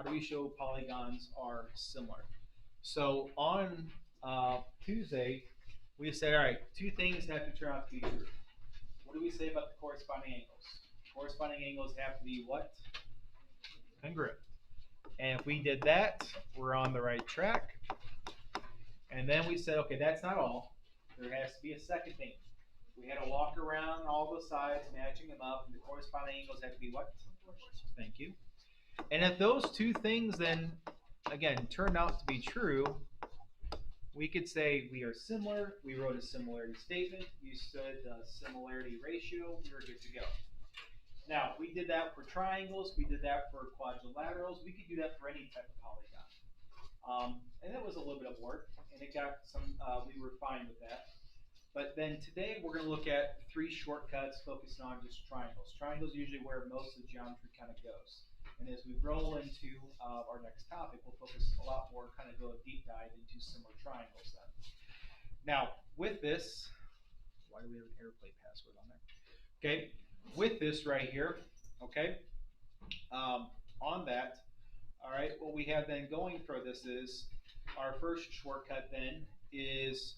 do we show polygons are similar? So on Tuesday, we said, all right, two things have to turn out to be true. What do we say about the corresponding angles? Corresponding angles have to be what? Congruent. And if we did that, we're on the right track. And then we said, okay, that's not all. There has to be a second thing. We had to walk around all the sides, matching them up, and the corresponding angles have to be what? Thank you. And if those two things then, again, turned out to be true, we could say we are similar. We wrote a similarity statement. You stood a similarity ratio. We were good to go. Now, we did that for triangles. We did that for quadrilaterals. We could do that for any type of polygon. And that was a little bit of work, and it got some, we were fine with that. But then today we're going to look at three shortcuts focusing on just triangles. Triangles usually where most of the geometry kind of goes. And as we roll into our next topic, we'll focus a lot more, kind of go a deep dive into similar triangles then. Now, with this, why do we have an airplane password on there? Okay, with this right here, okay, on that, all right, what we have then going for this is, our first shortcut then is,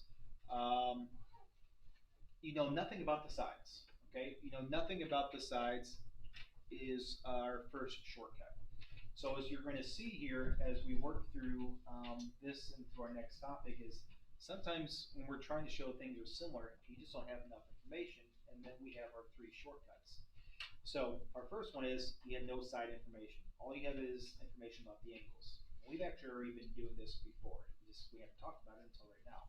you know nothing about the sides, okay? You know nothing about the sides is our first shortcut. So as you're going to see here as we work through this and through our next topic is sometimes when we're trying to show things are similar, you just don't have enough information, and then we have our three shortcuts. So our first one is you have no side information. All you have is information about the angles. We've actually already been doing this before. We haven't talked about it until right now.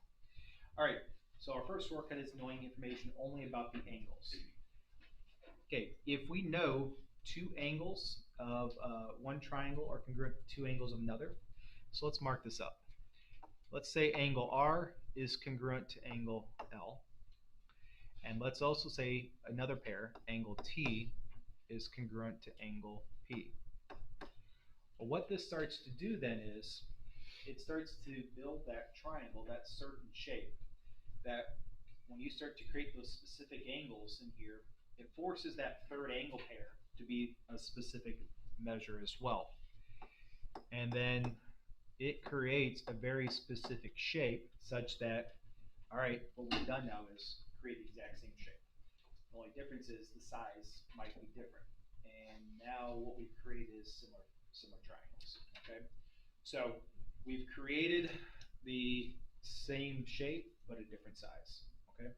All right, so our first shortcut is knowing information only about the angles. Okay, if we know two angles of one triangle are congruent to two angles of another, so let's mark this up. Let's say angle R is congruent to angle L. And let's also say another pair, angle T, is congruent to angle P. Well, what this starts to do then is it starts to build that triangle, that certain shape, that when you start to create those specific angles in here, it forces that third angle pair to be a specific measure as well. And then it creates a very specific shape such that, all right, what we've done now is create the exact same shape. The only difference is the size might be different. And now what we've created is similar triangles, okay? So we've created the same shape, but a different size, okay?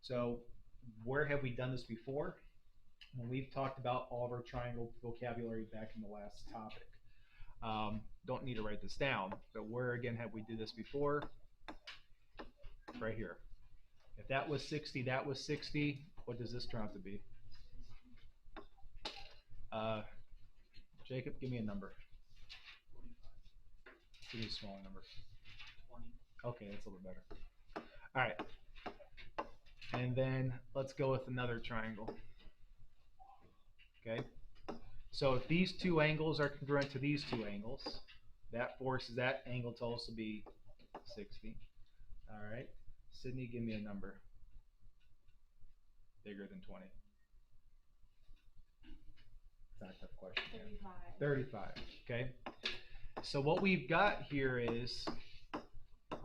So where have we done this before? When we've talked about all of our triangle vocabulary back in the last topic. Don't need to write this down, but where again have we did this before? Right here. If that was 60, that was 60, what does this turn out to be? Jacob, give me a number. 45. Give me a smaller number. 20. Okay, that's a little better. All right. And then let's go with another triangle. Okay. So if these two angles are congruent to these two angles, that forces that angle to also be 60. All right. Sydney, give me a number. Bigger than 20. It's not a tough question. 35. 35. Okay. So what we've got here is,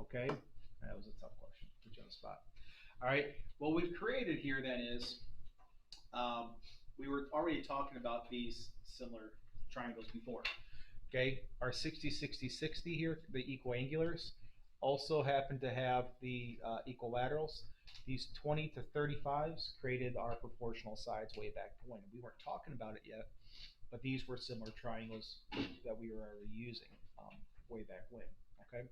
okay, that was a tough question. Put you on the spot. All right. What we've created here then is, we were already talking about these similar triangles before. Okay. Our 60, 60, 60 here, the equiangulars, also happen to have the equilaterals. These 20 to 35s created our proportional sides way back when. We weren't talking about it yet, but these were similar triangles that we were already using way back when. Okay,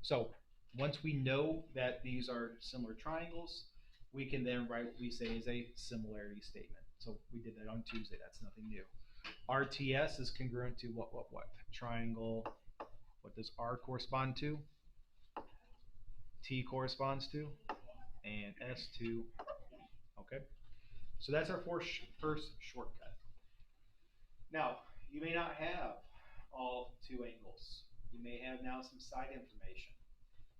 so once we know that these are similar triangles, we can then write what we say is a similarity statement. So we did that on Tuesday. That's nothing new. RTS is congruent to what? Triangle. What does R correspond to? T corresponds to? And S to, okay? So that's our first shortcut. Now, you may not have all two angles. You may have now some side information.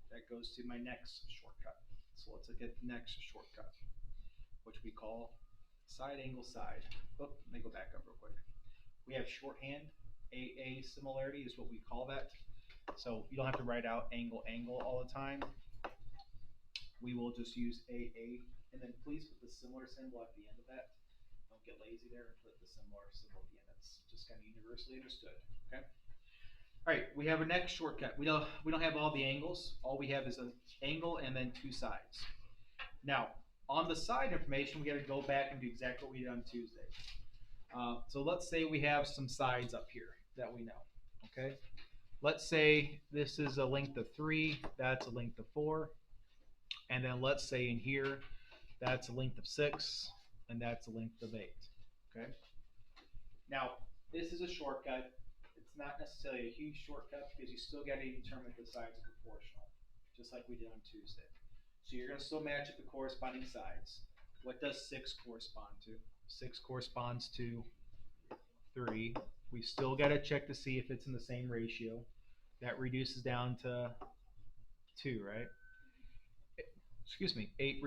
That goes to my next shortcut. So let's look at the next shortcut, which we call side angle side. Oh, let me go back up real quick. We have shorthand. AA similarity is what we call that. So you don't have to write out angle, angle all the time. We will just use AA, and then please put the similar symbol at the end of that. Don't get lazy there and put the similar symbol at the end. That's just kind of universally understood. Okay. All right, we have our next shortcut. We don't have all the angles. All we have is an angle and then two sides. Now, on the side information, we got to go back and do exactly what we did on Tuesday. So let's say we have some sides up here that we know. Okay. Let's say this is a length of 3. That's a length of 4. And then let's say in here, that's a length of 6, and that's a length of 8. Okay. Now, this is a shortcut. It's not necessarily a huge shortcut because you still got to determine if the sides are proportional, just like we did on Tuesday. So you're going to still match up the corresponding sides. What does 6 correspond to? 6 corresponds to 3. We still got to check to see if it's in the same ratio. That reduces down to 2, right? Excuse me, 8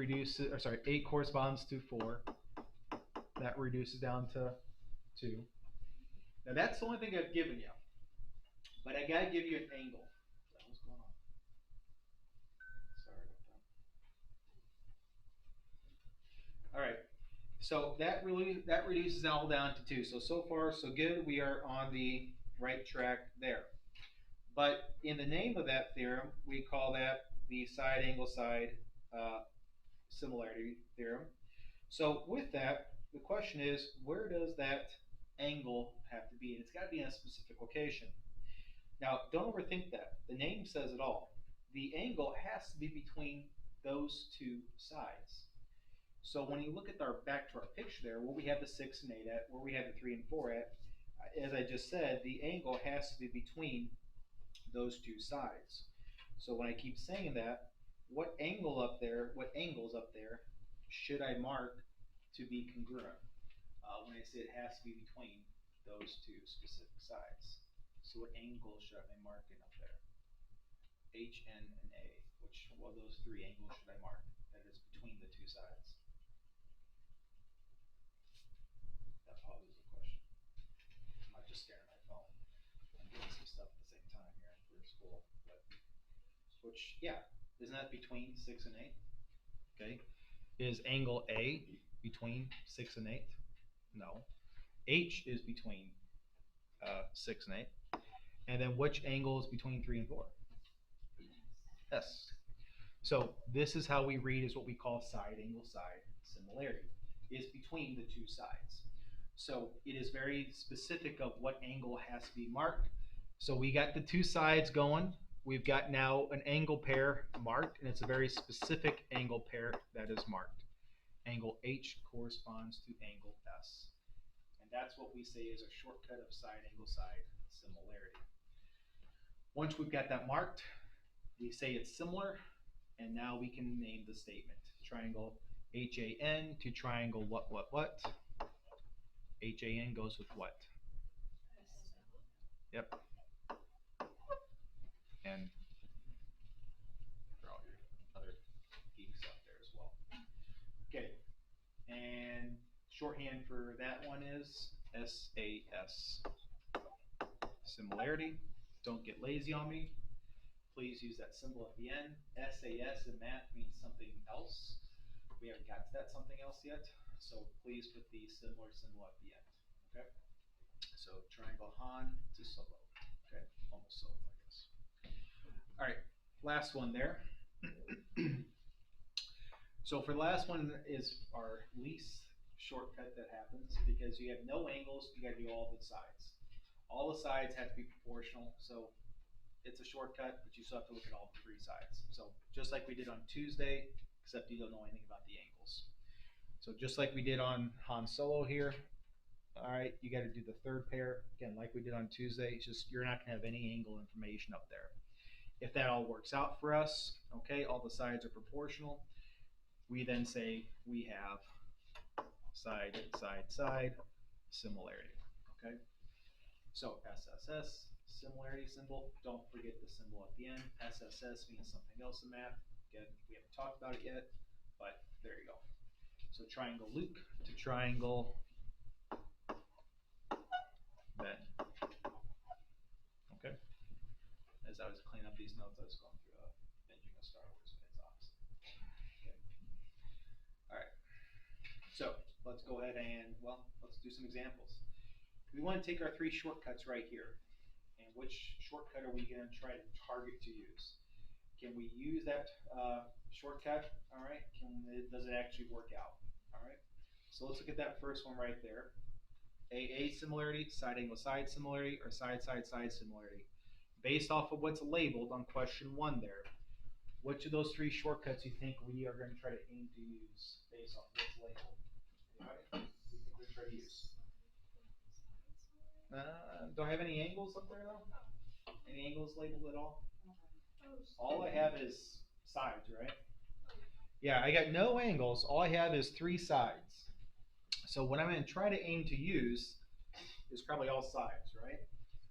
corresponds to 4. That reduces down to 2. Now that's the only thing I've given you. But I gotta give you an angle. What's going on? Sorry about that. Alright. So that reduces all down to 2. So far so good. We are on the right track there. But in the name of that theorem, we call that the side angle side similarity theorem. So with that, the question is, where does that angle have to be? And it's got to be in a specific location. Now, don't overthink that. The name says it all. The angle has to be between those two sides. So when you look at back to our picture there, where we have the 6 and 8 at, where we have the 3 and 4 at, as I just said, the angle has to be between those two sides. So when I keep saying that, what angles up there should I mark to be congruent? When I say it has to be between those two specific sides. So what angle should I be marking up there? H, N, and A. Which one of those 3 angles should I mark that is between the two sides? That probably is a question. I'm not just staring at my phone. I'm doing some stuff at the same time here for school. But which, yeah, isn't that between 6 and 8? Okay. Is angle A between 6 and 8? No. H is between 6 and 8. And then which angle is between 3 and 4? S. So this is how we read is what we call side angle side similarity. It's between the two sides. So it is very specific of what angle has to be marked. So we got the two sides going. We've got now an angle pair marked, and it's a very specific angle pair that is marked. Angle H corresponds to angle S. And that's what we say is a shortcut of side angle side similarity. Once we've got that marked, we say it's similar, and now we can name the statement. Triangle HAN to triangle what? HAN goes with what? Yep. And for all your other geeks out there as well. Okay. And shorthand for that one is SAS. Similarity. Don't get lazy on me. Please use that symbol at the end. SAS in math means something else. We haven't got to that something else yet. So please put the similar symbol at the end. Okay? So triangle Han to solo. Okay? Almost solo, I guess. All right. Last one there. So for the last one is our least shortcut that happens because you have no angles, you got to do all the sides. All the sides have to be proportional, so it's a shortcut, but you still have to look at all 3 sides. So just like we did on Tuesday, except you don't know anything about the angles. So just like we did on Han Solo here, all right, you got to do the 3rd pair. Again, like we did on Tuesday, it's just you're not going to have any angle information up there. If that all works out for us, okay, all the sides are proportional, we then say we have side, side, side, similarity, okay? So SSS, similarity symbol, don't forget the symbol at the end. SSS means something else in math. Again, we haven't talked about it yet, but there you go. So triangle Luke to triangle Ben. let's go ahead and, well, let's do some examples. We want to take our three shortcuts right here. And which shortcut are we going to try to target to use? Can we use that shortcut? All right. Does it actually work out? All right. So let's look at that first one right there. AA similarity, side angle side similarity, or side side side similarity. Based off of what's labeled on question 1 there, which of those three shortcuts you think we are going to try to aim to use based off what's labeled? Anybody? What do you think we're going to try to use? Don't have any angles up there though? Any angles labeled at all? All I have is sides, right? Yeah, I got no angles. All I have is 3 sides. So what I'm going to try to aim to use is probably all sides, right?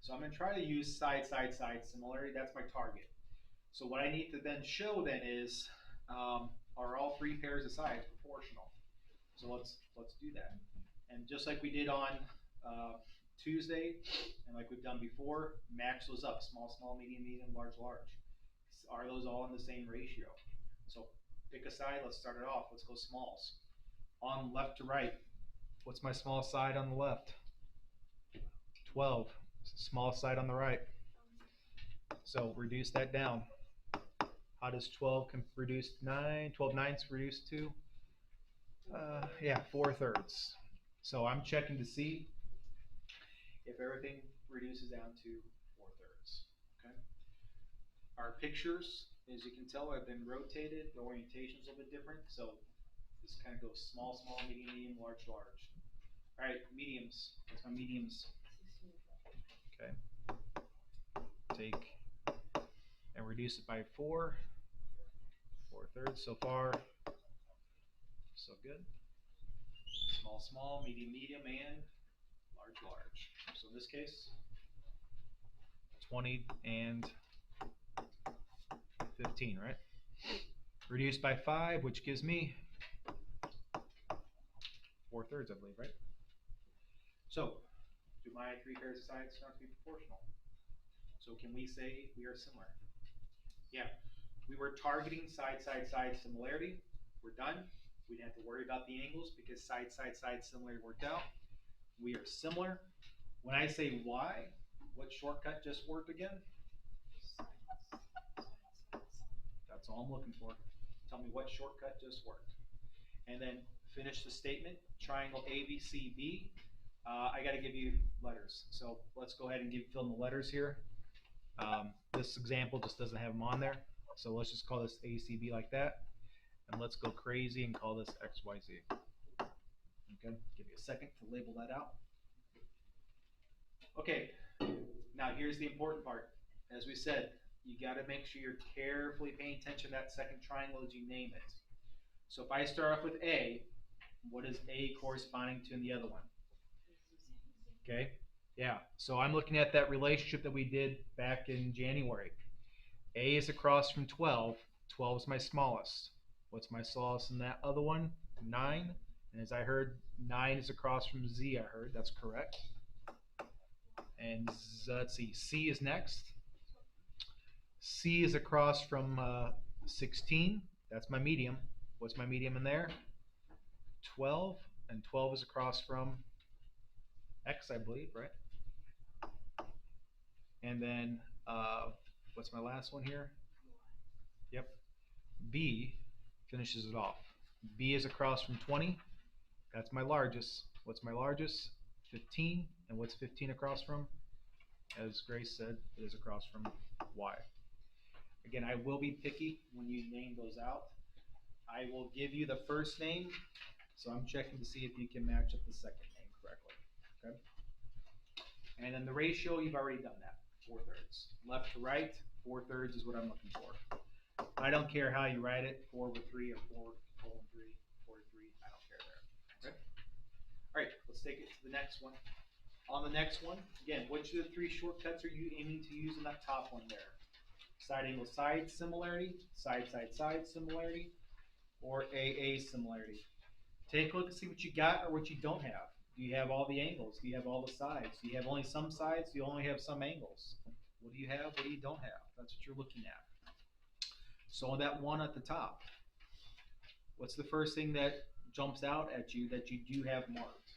So I'm going to try to use side, side, side similarity. That's my target. So what I need to then show then is, are all 3 pairs of sides proportional? So let's do that. And just like we did on Tuesday, and like we've done before, match those up: small, small, medium, medium, large, large. Are those all in the same ratio? So pick a side. Let's start it off. Let's go smalls. On left to right, what's my small side on the left? 12. Small side on the right. So reduce that down. How does 12 reduce to 9? 12 ninths reduce to? Yeah, 4/3. So I'm checking to see if everything reduces down to 4/3. Okay. Our pictures, as you can tell, have been rotated. The orientation is a little bit different. So this kind of goes small, small, medium, medium, large, large. All right, mediums. What's my mediums? Okay. Take and reduce it by 4. 4/3 so far. So good. Small, small, medium, medium, and large, large. So in this case, 20 and 15, right? Reduced by 5, which gives me 4/3, I believe, right? So, do my 3 pairs of sides not be proportional? So can we say we are similar? Yeah. We were targeting side, side, side similarity. We're done. We didn't have to worry about the angles because side, side, side similarity worked out. We are similar. When I say Y, what shortcut just worked again? That's all I'm looking for. Tell me what shortcut just worked. And then finish the statement. Triangle ABCB. I got to give you letters. So let's go ahead and fill in the letters here. This example just doesn't have them on there. So let's just call this ACB like that. And let's go crazy and call this XYZ. Okay, give you a second to label that out. Okay, now here's the important part. As we said, you got to make sure you're carefully paying attention to that second triangle as you name it. So if I start off with A, what is A corresponding to in the other one? Okay, yeah, so I'm looking at that relationship that we did back in January. A is across from 12. 12 is my smallest. What's my smallest in that other one? 9. And as I heard, 9 is across from Z, I heard. That's correct. And let's see, C is next. C is across from 16. That's my medium. What's my medium in there? 12. And 12 is across from X, I believe, right? And then what's my last one here? Yep. B finishes it off. B is across from 20. That's my largest. What's my largest? 15. And what's 15 across from? As Grace said, it is across from Y. Again, I will be picky when you name those out. I will give you the first name, so I'm checking to see if you can match up the second name correctly. Okay. And then the ratio, you've already done that. 4/3. Left to right, 4/3 is what I'm looking for. I don't care how you write it, 4/3 or 4:3, 4/3. I don't care there. Okay. All right, let's take it to the next one. On the next one, again, which of the 3 shortcuts are you aiming to use in that top one there? Side angle side similarity, side side side similarity, or AA similarity? Take a look and see what you got or what you don't have. Do you have all the angles? Do you have all the sides? Do you have only some sides? Do you only have some angles? What do you have? What do you don't have? That's what you're looking at. So on that one at the top, what's the first thing that jumps out at you that you do have marked?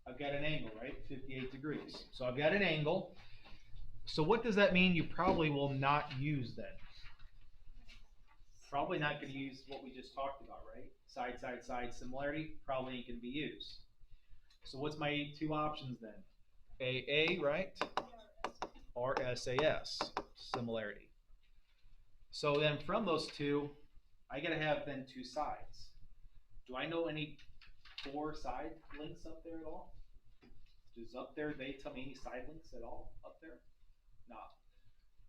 I've got an angle, right? 58 degrees. So I've got an angle. So what does that mean you probably will not use then? Probably not going to use what we just talked about, right? Side, side, side similarity probably ain't going to be used. So what's my two options then? AA, right? Or SAS, similarity. So then from those two, I got to have then two sides. Do I know any four side links up there at all? Does up there, they tell me any side links at all up there? No.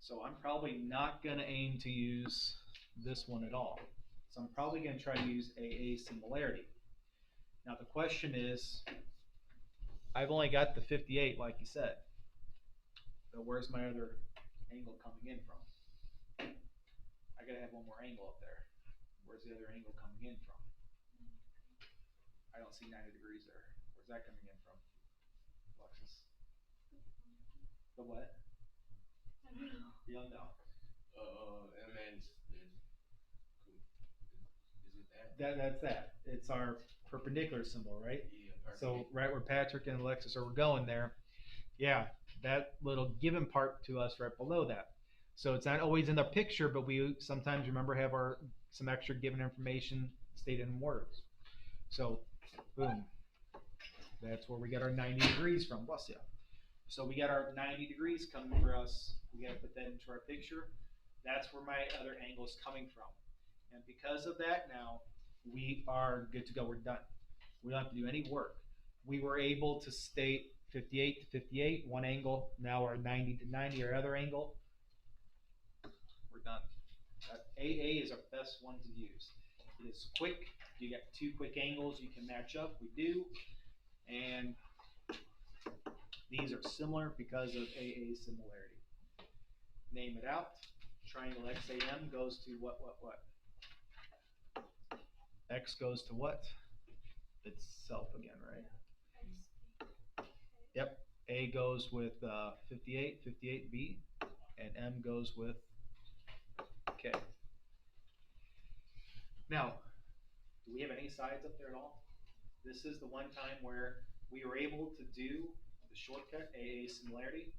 So I'm probably not going to aim to use this one at all. So I'm probably going to try to use AA similarity. Now the question is, I've only got the 58 like you said. So where's my other angle coming in from? I got to have one more angle up there. Where's the other angle coming in from? I don't see 90 degrees there. Where's that coming in from? Alexis? The what? You don't know. That's that. It's our perpendicular symbol, right? Yeah, so right where Patrick and Alexis are going there, yeah, that little given part to us right below that. So it's not always in the picture, but we sometimes remember have our some extra given information stated in words. So boom, that's where we get our 90 degrees from. Bless you. So we got our 90 degrees coming for us. We got to put that into our picture. That's where my other angle is coming from. And because of that now, we are good to go. We're done. We don't have to do any work. We were able to state 58 to 58, one angle. Now our 90 to 90, our other angle. We're done. AA is our best one to use. It is quick. You got two quick angles you can match up. We do. And these are similar because of AA similarity. Name it out. Triangle XAM goes to what? X goes to what? Itself again, right? Yep. A goes with 58, 58B, and M goes with K. Now, do we have any sides up there at all? This is the one time where we were able to do the shortcut AA similarity.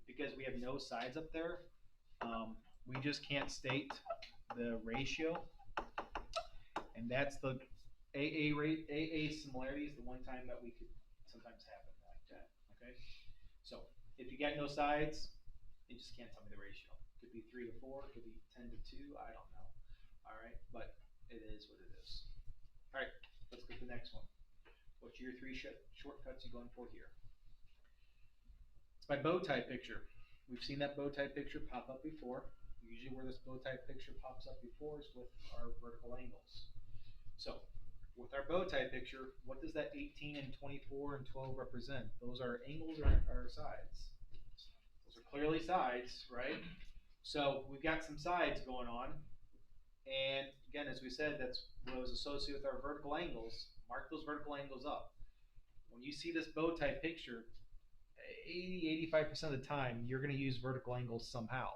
Because we have no sides up there, we just can't state the ratio. And that's the AA similarity is the one time that we could sometimes happen like that. Okay, so if you got no sides, you just can't tell me the ratio. It could be 3 to 4, it could be 10 to 2. I don't know. All right, but it is what it is. All right, let's go to the next one. What's your three shortcuts you going for here? It's my bow tie picture. We've seen that bow tie picture pop up before. Usually where this bow tie picture pops up before is with our vertical angles. So with our bow tie picture, what does that 18 and 24 and 12 represent? Those are angles or sides? Those are clearly sides, right? So we've got some sides going on. And again, as we said, that's what was associated with our vertical angles. Mark those vertical angles up. When you see this bow tie picture, 80–85% of the time, you're going to use vertical angles somehow.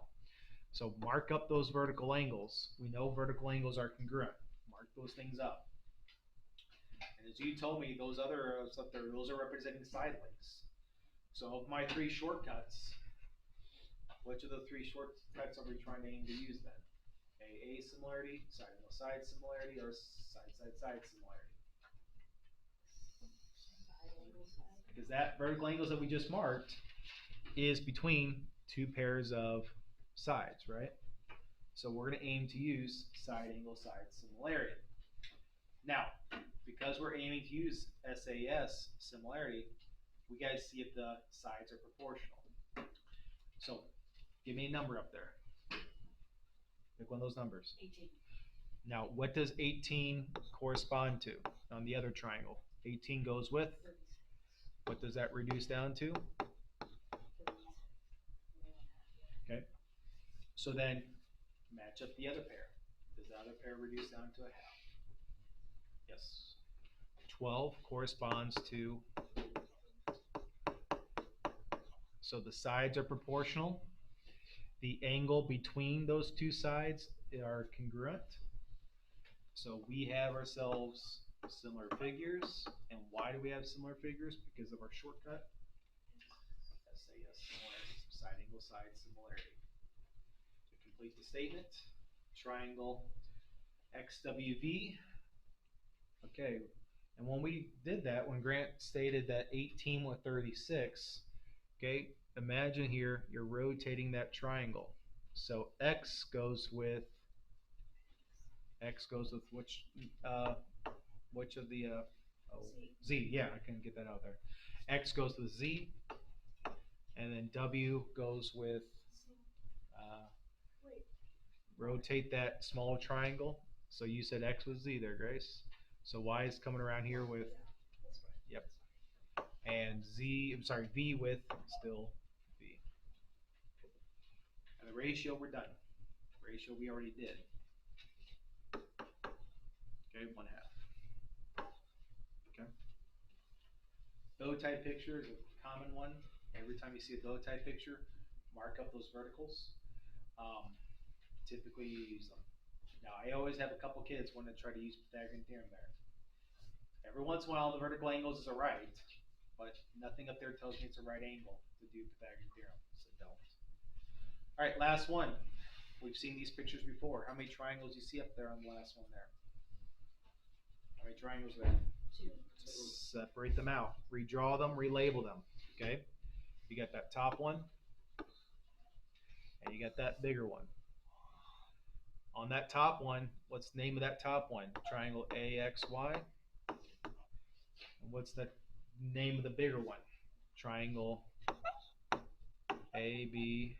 So mark up those vertical angles. We know vertical angles are congruent. Mark those things up. And as you told me, those other up there, those are representing side links. So of my three shortcuts, which of the three shortcuts are we trying to aim to use then? AA similarity, side angle side similarity, or side side side similarity? Because that vertical angles that we just marked is between two pairs of sides, right? So we're going to aim to use side angle side similarity. Now, because we're aiming to use SAS similarity, we got to see if the sides are proportional. So give me a number up there. Pick one of those numbers. 18. Now, what does 18 correspond to on the other triangle? 18 goes with? 36. What does that reduce down to? 37. Okay. So then match up the other pair. Does the other pair reduce down to a half? Yes. 12 corresponds to, so the sides are proportional. The angle between those two sides are congruent. So we have ourselves similar figures. And why do we have similar figures? Because of our shortcut. SAS similarity, side angle side similarity. To complete the statement, triangle XWV. Okay, and when we did that, when Grant stated that 18 with 36, okay, imagine here you're rotating that triangle. So X goes with which of the Z? Yeah, I can get that out there. X goes with Z, and then W goes with rotate that smaller triangle. So you said X was Z there, Grace. So Y is coming around here with, yep, and Z, I'm sorry, V with still V. And the ratio, we're done. Ratio we already did. Okay, 1/2. Okay. Bow tie picture is a common one. Every time you see a bow tie picture, mark up those verticals. Typically you use them. Now I always have a couple kids want to try to use Pythagorean theorem there. Every once in a while the vertical angles is a right, but nothing up there tells me it's a right angle to do Pythagorean theorem, so don't. All right, last one. We've seen these pictures before. How many triangles do you see up there on the last one there? How many triangles are there? 2. Separate them out. Redraw them, relabel them. Okay? You got that top one, and you got that bigger one. On that top one, what's the name of that top one? Triangle AXY. And what's the name of the bigger one? Triangle ABC.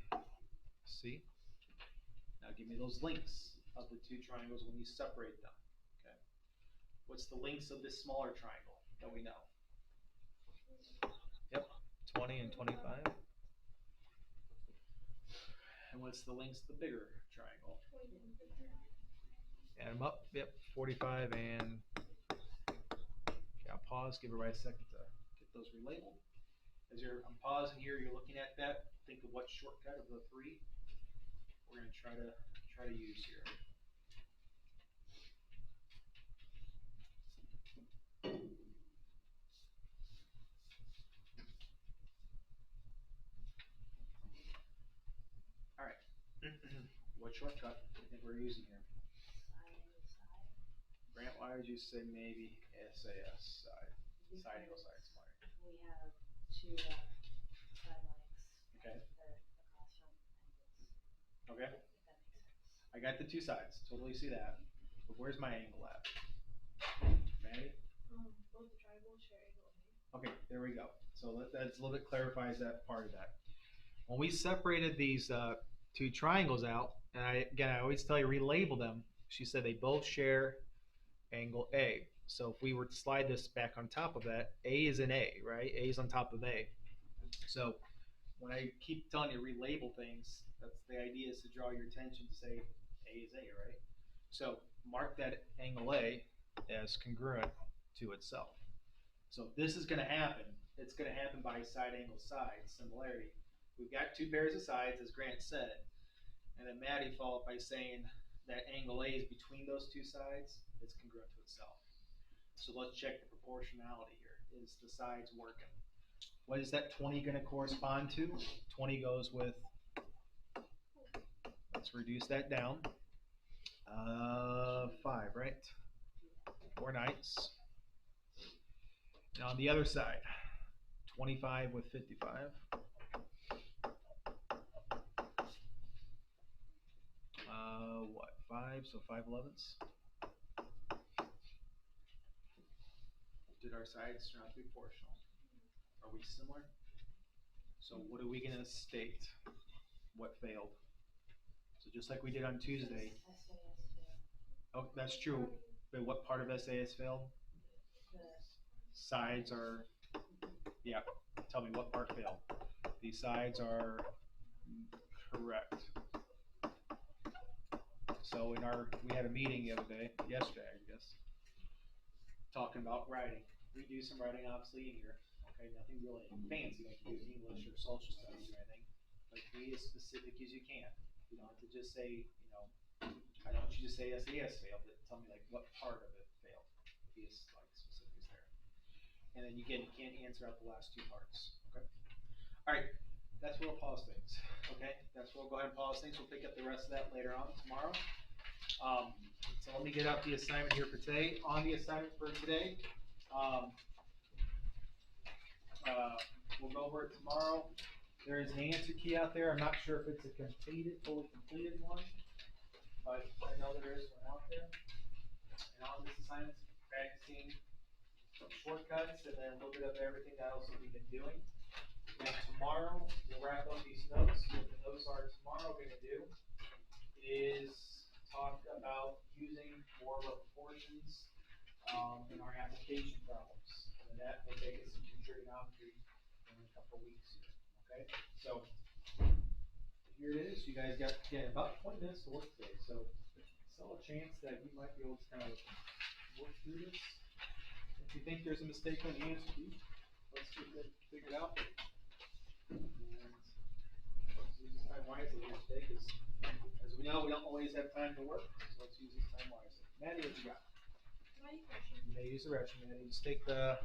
Now give me those links of the two triangles when you separate them. Okay. What's the links of this smaller triangle that we know? Yep, 20 and 25. And what's the links of the bigger triangle? Add them up. Yep, 45 and. Okay, I'll pause. Give everybody a second to get those relabeled. As I'm pausing here, you're looking at that. Think of what shortcut of the 3 we're going to try to use here. All right. What shortcut do you think we're using here? Grant, why would you say maybe SAS side? Side angle side smart. We have 2 side lengths. Okay. That are across from angles. Okay. If that makes sense. I got the 2 sides. Totally see that. But where's my angle at? Maddie? Both the triangles share angle A. Okay, there we go. So that's a little bit clarifies that part of that. When we separated these 2 triangles out, and I always tell you relabel them. She said they both share angle A. So if we were to slide this back on top of that, A is in A, right? A is on top of A. So when I keep telling you relabel things, that's the idea, is to draw your attention to say A is A, right? So mark that angle A as congruent to itself. So if this is going to happen, it's going to happen by side angle side similarity. We've got 2 pairs of sides, as Grant said, and then Maddie followed by saying that angle A is between those 2 sides. It's congruent to itself. So let's check the proportionality here. Is the sides working? What is that 20 going to correspond to? 20 goes with, let's reduce that down, 5, right? 4 ninths. Now on the other side, 25 with 55. What, 5? So 5/11ths. Did our sides turn out to be proportional? Are we similar? So what are we going to state? What failed? So just like we did on Tuesday. SAS failed. Oh, that's true. But what part of SAS failed? Sides are, yeah, tell me what part failed. These sides are correct. So we had a meeting the other day, yesterday I guess, talking about writing. We do some writing obviously in here. Okay, nothing really fancy like you do in English or social studies or anything. But be as specific as you can. You don't have to just say, I don't want you to say SAS failed, but tell me like what part of it failed. Be as like specific as there. And then again, you can't answer out the last two parts. Okay. All right. That's where we'll pause things. Okay. That's where we'll go ahead and pause things. We'll pick up the rest of that later on tomorrow. So let me get out the assignment here for today. On the assignment for today, we'll go over it tomorrow. There is an answer key out there. I'm not sure if it's a fully completed one, but I know there is one out there. And on this assignment, practicing some shortcuts and then a little bit of everything else that we've been doing. And tomorrow, we'll wrap up these notes. What the notes are tomorrow we're going to do is talk about using more of our proportions in our application problems. And that will take us into trigonometry in a couple of weeks here. Okay? So, here it is. You guys got, again, about 20 minutes to work today. So, still a chance that you might be able to kind of work through this. If you think there's a mistake on the answer key, let's get that figured out. And let's use this time wisely here today, because as we know, we don't always have time to work, so let's use this time wisely. Maddie, what you got? Can I use the restroom? You may use the restroom, Maddie. Just take the